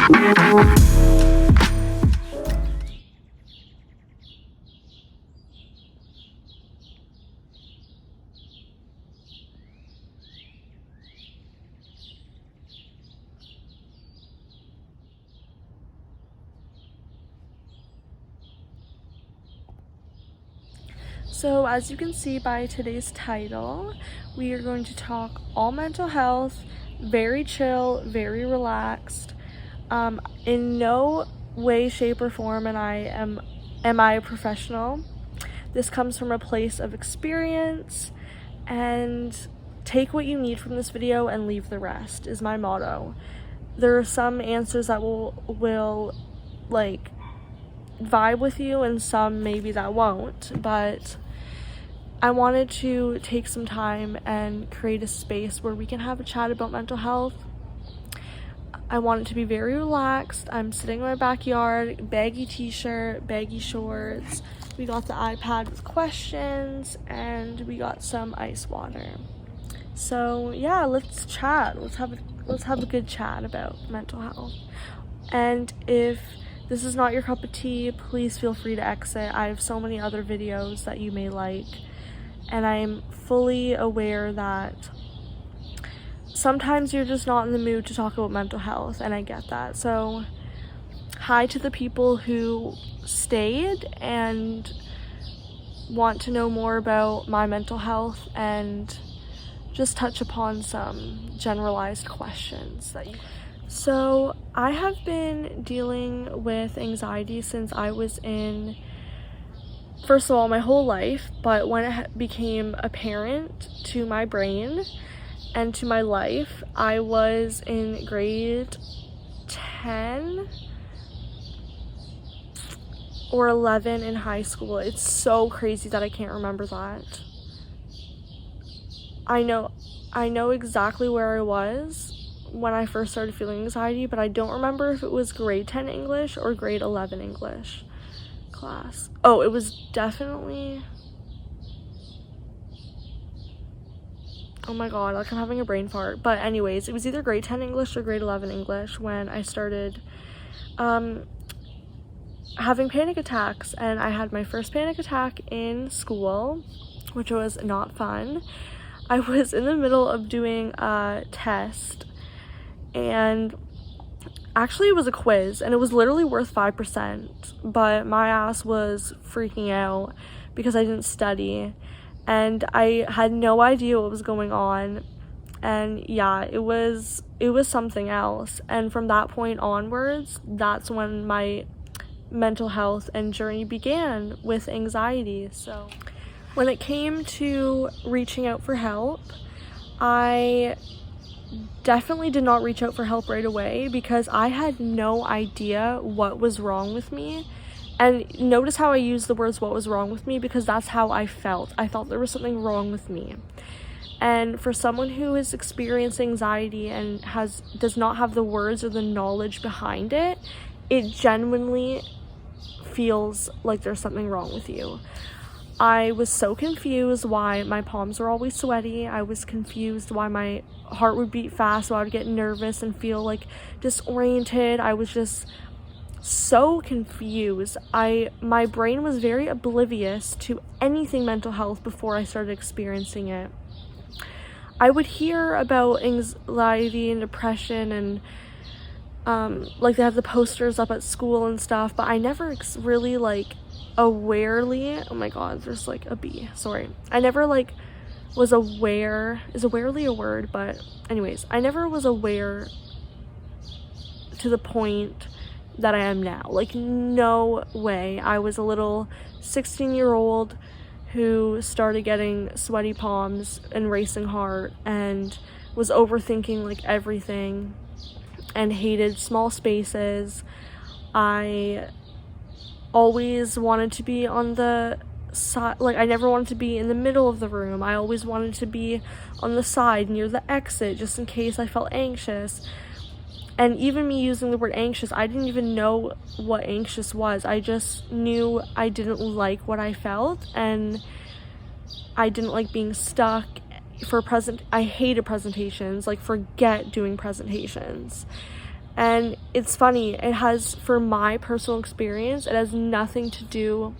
So as you can see by today's title, we are going to talk all mental health, very chill, very relaxed. In no way, shape, or form am I a professional. This comes from a place of experience, and take what you need from this video and leave the rest is my motto. There are some answers that will like vibe with you and some maybe that won't, but I wanted to take some time and create a space where we can have a chat about mental health. I want it to be very relaxed. I'm sitting in my backyard, baggy t-shirt, baggy shorts. We got the iPad with questions, and we got some ice water. So yeah, let's chat. Let's have a good chat about mental health. And if this is not your cup of tea, please feel free to exit. I have so many other videos that you may like, and I'm fully aware that sometimes you're just not in the mood to talk about mental health, and I get that. So hi to the people who stayed and want to know more about my mental health and just touch upon some generalized questions that you... So I have been dealing with anxiety since I was in, first of all, my whole life, but when it became apparent to my brain and to my life, I was in grade 10 or 11 in high school. It's so crazy that I can't remember that. I know exactly where I was when I first started feeling anxiety, but I don't remember if it was grade 10 English or grade 11 English class. Oh, it was definitely... Oh my god, like I'm having a brain fart. But anyways, it was either grade 10 English or grade 11 English when I started having panic attacks, and I had my first panic attack in school, which was not fun. I was in the middle of doing a test, and actually it was a quiz, and it was literally worth 5%, but my ass was freaking out because I didn't study, and I had no idea what was going on, and yeah, it was something else. And from that point onwards, that's when my mental health and journey began with anxiety. So when it came to reaching out for help, I definitely did not reach out for help right away because I had no idea what was wrong with me. And notice how I use the words "what was wrong with me" because that's how I felt. I felt there was something wrong with me. And for someone who is experiencing anxiety and does not have the words or the knowledge behind it, it genuinely feels like there's something wrong with you. I was so confused why my palms were always sweaty. I was confused why my heart would beat fast, why I would get nervous and feel like disoriented. I was just so confused. My brain was very oblivious to anything mental health before I started experiencing it. I would hear about anxiety and depression and like they have the posters up at school and stuff, but I never really like awarely, oh my god, there's like a bee, sorry. I never like was aware, is awarely a word, but anyways, I never was aware to the point that I am now. Like, no way. I was a little 16-year-old who started getting sweaty palms and racing heart and was overthinking like everything and hated small spaces. I always wanted to be on the side, like I never wanted to be in the middle of the room. I always wanted to be on the side near the exit just in case I felt anxious. And even me using the word anxious, I didn't even know what anxious was. I just knew I didn't like what I felt, and I didn't like being stuck. I hated presentations, like forget doing presentations. And it's funny, it has, for my personal experience, it has nothing to do,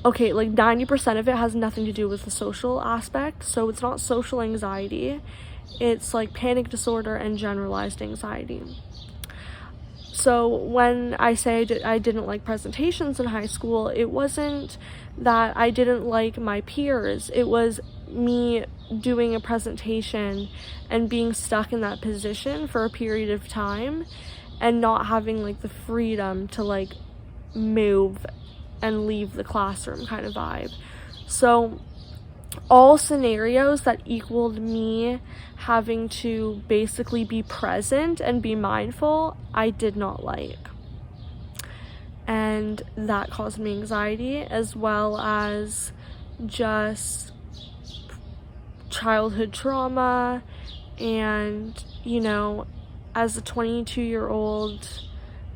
okay, like 90% of it has nothing to do with the social aspect. So it's not social anxiety, it's like panic disorder and generalized anxiety. So when I say I didn't like presentations in high school, it wasn't that I didn't like my peers. It was me doing a presentation and being stuck in that position for a period of time and not having like the freedom to like move and leave the classroom kind of vibe. So all scenarios that equaled me having to basically be present and be mindful, I did not like. And that caused me anxiety, as well as just childhood trauma. And, you know, as a 22-year-old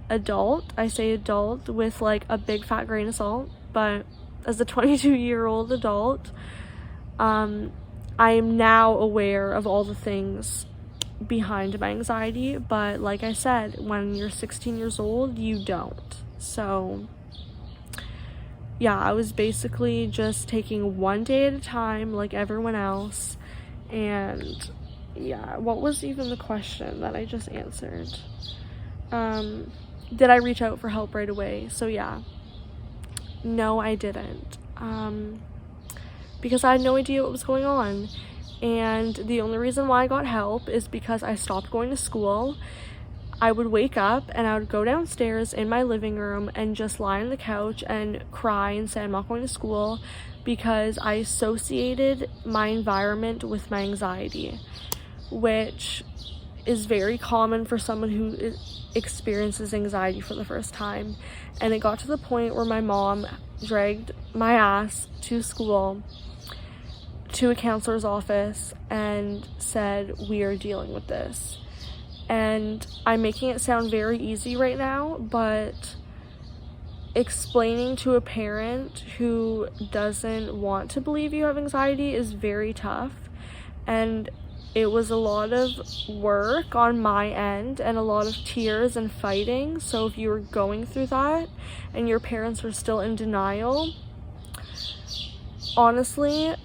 adult, I say adult with like a big fat grain of salt, but as a 22-year-old adult, I am now aware of all the things behind my anxiety, but like I said, when you're 16 years old, you don't. So yeah, I was basically just taking one day at a time like everyone else. And yeah, what was even the question that I just answered? Did I reach out for help right away? So yeah, no, I didn't. Because I had no idea what was going on. And the only reason why I got help is because I stopped going to school. I would wake up and I would go downstairs in my living room and just lie on the couch and cry and say I'm not going to school, because I associated my environment with my anxiety, which is very common for someone who experiences anxiety for the first time. And it got to the point where my mom dragged my ass to school, to a counselor's office, and said, we are dealing with this. And I'm making it sound very easy right now, but explaining to a parent who doesn't want to believe you have anxiety is very tough. And it was a lot of work on my end and a lot of tears and fighting. So if you were going through that and your parents were still in denial, honestly,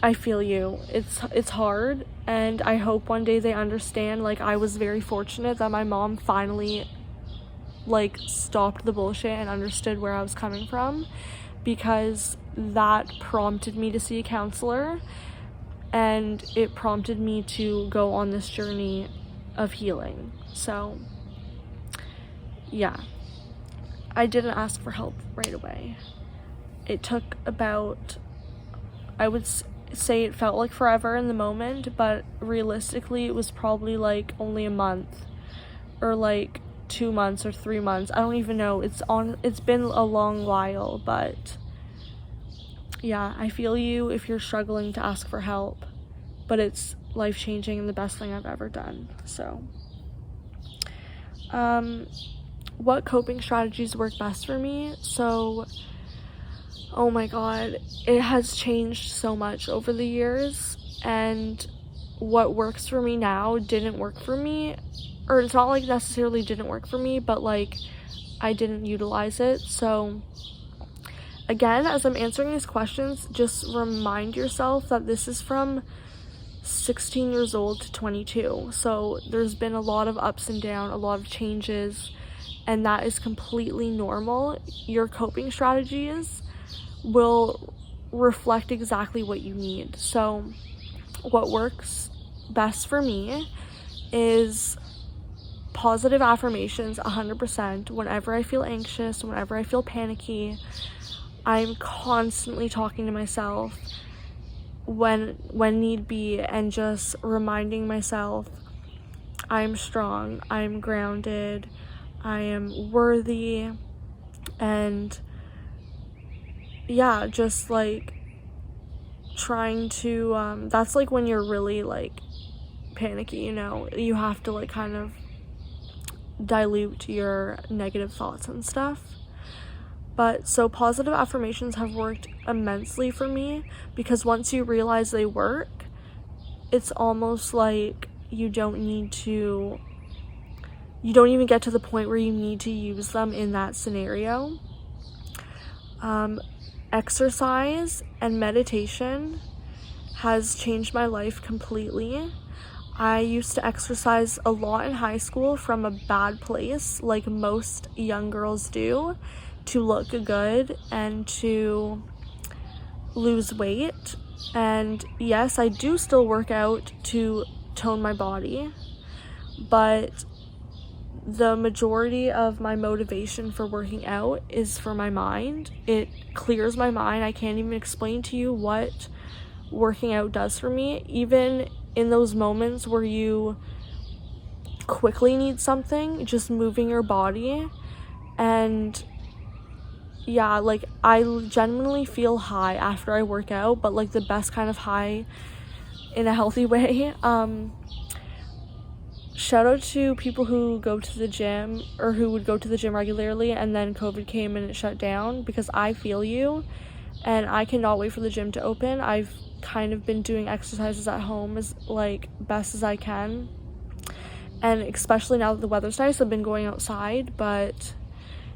I feel you. It's hard, and I hope one day they understand. Like, I was very fortunate that my mom finally like stopped the bullshit and understood where I was coming from, because that prompted me to see a counselor, and it prompted me to go on this journey of healing. So yeah, I didn't ask for help right away. It took about, I would say it felt like forever in the moment, but realistically it was probably like only a month, or like 2 months or 3 months. I don't even know. It's been a long while, but yeah, I feel you if you're struggling to ask for help, but it's life-changing and the best thing I've ever done. So what coping strategies work best for me? So oh my god, it has changed so much over the years, and what works for me now didn't work for me, or it's not like necessarily didn't work for me, but like I didn't utilize it. So again, as I'm answering these questions, just remind yourself that this is from 16 years old to 22. So there's been a lot of ups and downs, a lot of changes, and that is completely normal. Your coping strategies will reflect exactly what you need. So what works best for me is positive affirmations 100%. Whenever I feel anxious, whenever I feel panicky, I'm constantly talking to myself when need be, and just reminding myself I'm strong, I'm grounded, I am worthy. And yeah, just like trying to that's like when you're really like panicky, you know, you have to like kind of dilute your negative thoughts and stuff. But so positive affirmations have worked immensely for me, because once you realize they work, it's almost like you don't even get to the point where you need to use them in that scenario. Exercise and meditation has changed my life completely. I used to exercise a lot in high school from a bad place, like most young girls do, to look good and to lose weight. And yes, I do still work out to tone my body, but the majority of my motivation for working out is for my mind. It clears my mind. I can't even explain to you what working out does for me. Even in those moments where you quickly need something, just moving your body. And yeah, like I genuinely feel high after I work out, but like the best kind of high in a healthy way. Shout out to people who go to the gym, or who would go to the gym regularly and then COVID came and it shut down, because I feel you and I cannot wait for the gym to open. I've kind of been doing exercises at home as like best as I can, and especially now that the weather's nice, I've been going outside. But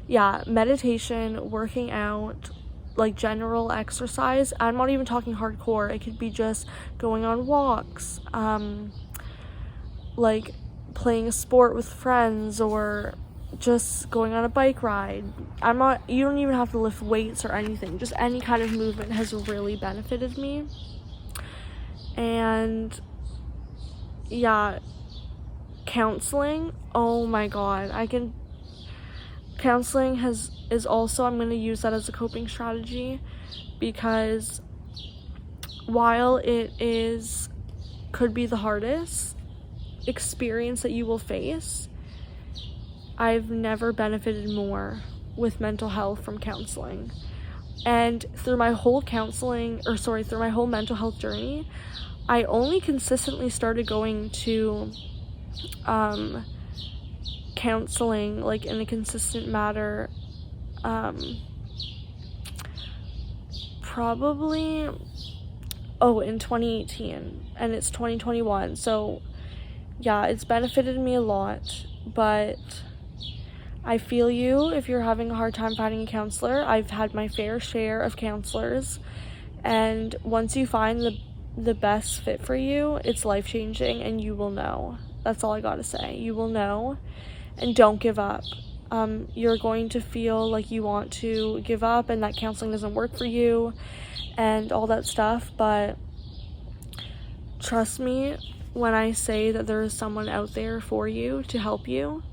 yeah, meditation, working out, like general exercise. I'm not even talking hardcore. It could be just going on walks, like playing a sport with friends, or just going on a bike ride. You don't even have to lift weights or anything. Just any kind of movement has really benefited me. And yeah, counseling, oh my god, counseling is also, I'm going to use that as a coping strategy, because while it could be the hardest experience that you will face, I've never benefited more with mental health from counseling. And through my whole through my whole mental health journey, I only consistently started going to counseling like in a consistent manner probably in 2018, and it's 2021, so yeah, it's benefited me a lot. But I feel you if you're having a hard time finding a counselor. I've had my fair share of counselors, and once you find the best fit for you, it's life-changing, and you will know. That's all I gotta say. You will know, and don't give up. You're going to feel like you want to give up and that counseling doesn't work for you and all that stuff, but trust me when I say that there is someone out there for you to help you.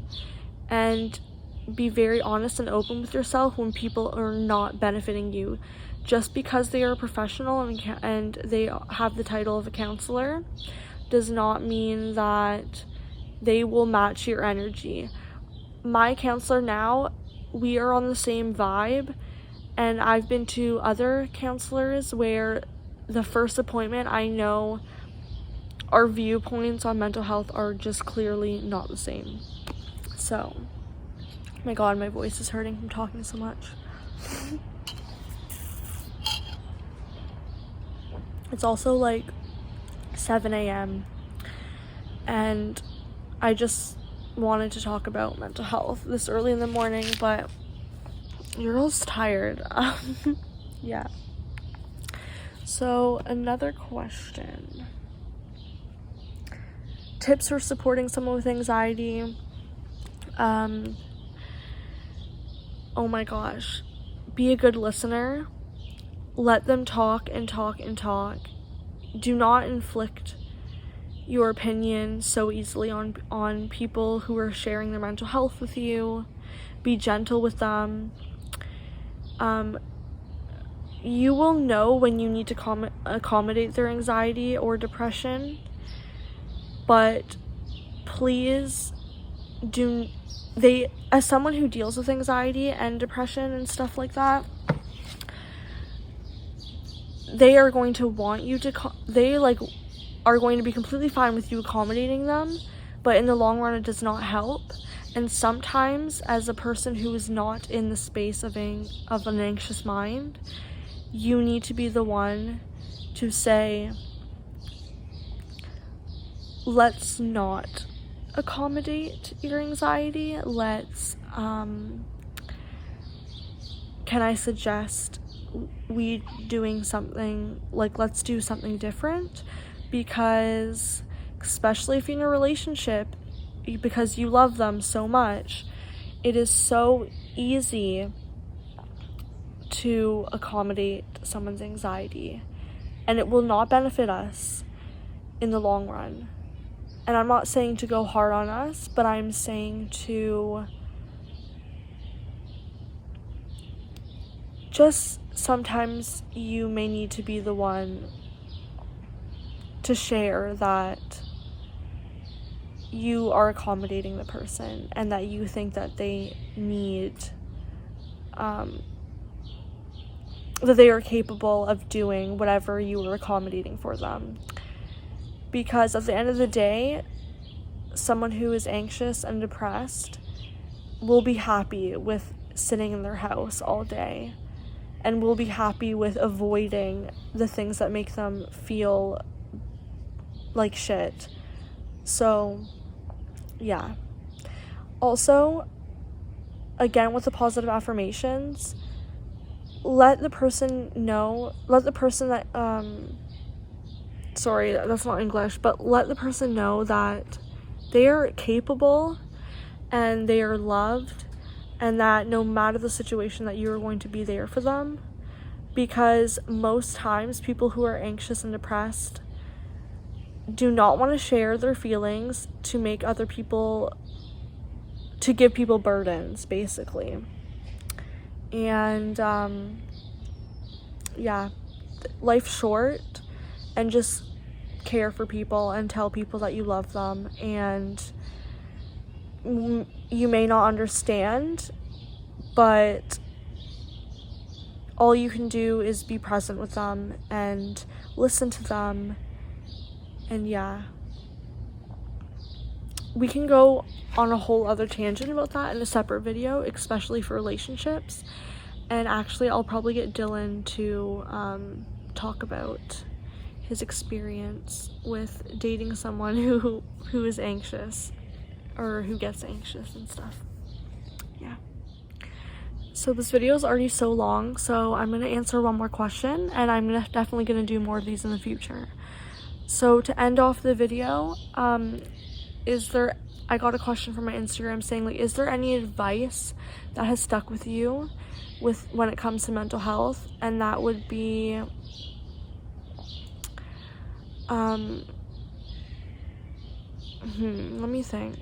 And be very honest and open with yourself when people are not benefiting you. Just because they are a professional and they have the title of a counselor does not mean that they will match your energy. My counselor now, we are on the same vibe, and I've been to other counselors where the first appointment, I know our viewpoints on mental health are just clearly not the same. So, my god, my voice is hurting from talking so much. It's also like 7 a.m. and I just wanted to talk about mental health this early in the morning, but your girl's tired. Yeah. So, another question. Tips for supporting someone with anxiety. Oh my gosh. Be a good listener. Let them talk and talk and talk. Do not inflict your opinion so easily on people who are sharing their mental health with you. Be gentle with them. You will know when you need to accommodate their anxiety or depression, but please as someone who deals with anxiety and depression and stuff like that, they are going to want you to are going to be completely fine with you accommodating them, but in the long run it does not help. And sometimes, as a person who is not in the space of an anxious mind, you need to be the one to say, let's not accommodate your anxiety. Let's, can I suggest we doing something, like, let's do something different? Because especially if you're in a relationship, because you love them so much, it is so easy to accommodate someone's anxiety, and it will not benefit us in the long run. And I'm not saying to go hard on us, but I'm saying to just sometimes you may need to be the one to share that you are accommodating the person and that you think that they need, that they are capable of doing whatever you are accommodating for them. Because at the end of the day, someone who is anxious and depressed will be happy with sitting in their house all day, and will be happy with avoiding the things that make them feel like shit. So, yeah. Also, again, with the positive affirmations, let the person that, sorry, that's not English, but let the person know that they are capable and they are loved, and that no matter the situation, that you are going to be there for them. Because most times people who are anxious and depressed do not want to share their feelings to make other people, to give people burdens, basically. And yeah, life's short, and just care for people and tell people that you love them. And you may not understand, but all you can do is be present with them and listen to them. And yeah, we can go on a whole other tangent about that in a separate video, especially for relationships. And actually, I'll probably get Dylan to talk about his experience with dating someone who is anxious, or who gets anxious and stuff. Yeah. So this video is already so long, so I'm going to answer one more question, and I'm definitely going to do more of these in the future. So to end off the video, I got a question from my Instagram saying, like, is there any advice that has stuck with you when it comes to mental health? And that would be, let me think.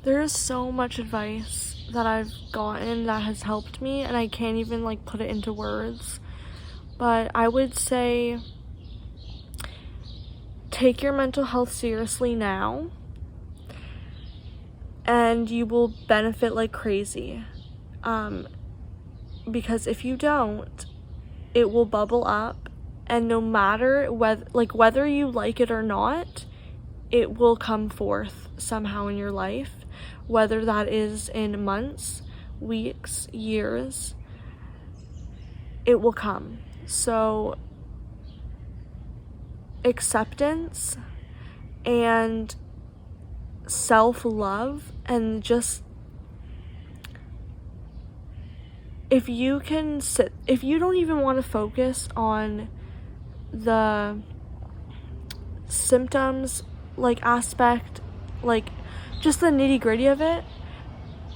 There is so much advice that I've gotten that has helped me, and I can't even, like, put it into words. But I would say, take your mental health seriously now, and you will benefit like crazy. Because if you don't, it will bubble up, and no matter whether you like it or not, it will come forth somehow in your life, whether that is in months, weeks, years, it will come. So acceptance and self-love, and just, if you don't even want to focus on the symptoms, like, aspect, like, just the nitty-gritty of it,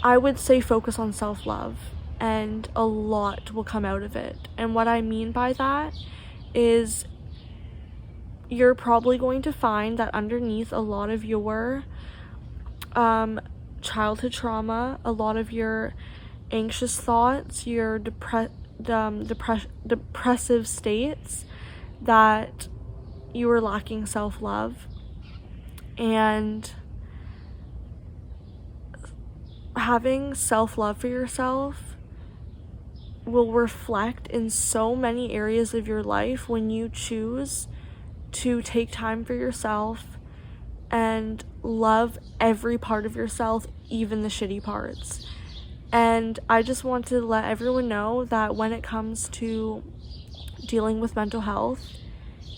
I would say focus on self-love, and a lot will come out of it. And what I mean by that is, you're probably going to find that underneath a lot of your childhood trauma, a lot of your anxious thoughts, your depressive states, that you are lacking self-love. And having self-love for yourself will reflect in so many areas of your life when you choose to take time for yourself and love every part of yourself, even the shitty parts. And I just want to let everyone know that when it comes to dealing with mental health,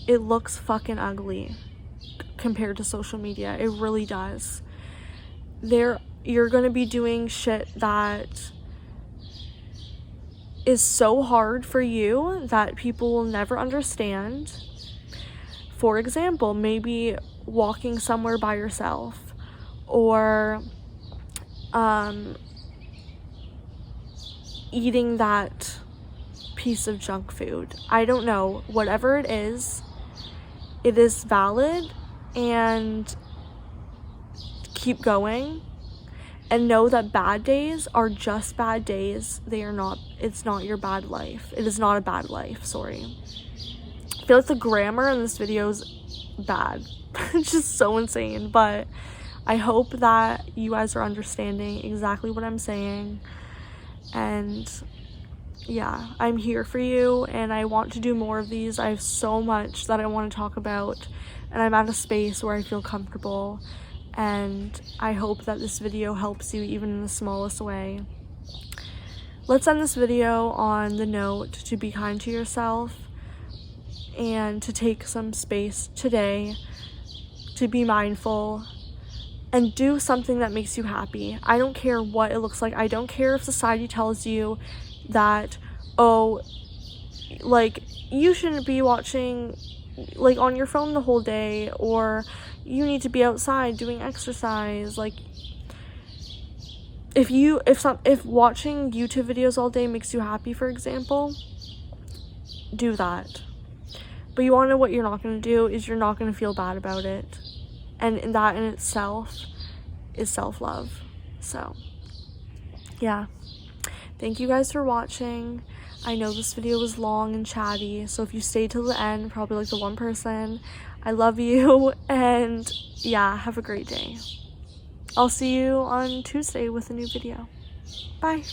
it looks fucking ugly compared to social media. It really does. You're gonna be doing shit that is so hard for you that people will never understand. For example, maybe walking somewhere by yourself, or eating that piece of junk food. I don't know. Whatever it is valid, and keep going. And know that bad days are just bad days. It's not your bad life. It is not a bad life, sorry. I feel like the grammar in this video is bad. It's just so insane, but I hope that you guys are understanding exactly what I'm saying. And yeah, I'm here for you, and I want to do more of these. I have so much that I want to talk about, and I'm at a space where I feel comfortable. And I hope that this video helps you even in the smallest way. Let's end this video on the note to be kind to yourself and to take some space today, to be mindful and do something that makes you happy. I don't care what it looks like. I don't care if society tells you that, oh, like, you shouldn't be watching like on your phone the whole day, or you need to be outside doing exercise. Like, if watching YouTube videos all day makes you happy, for example, do that. But you want to know what you're not going to do is you're not going to feel bad about it, and that in itself is self-love. So yeah, thank you guys for watching. I know this video was long and chatty, so if you stayed till the end, probably like the one person, I love you. And yeah, have a great day. I'll see you on Tuesday with a new video. Bye.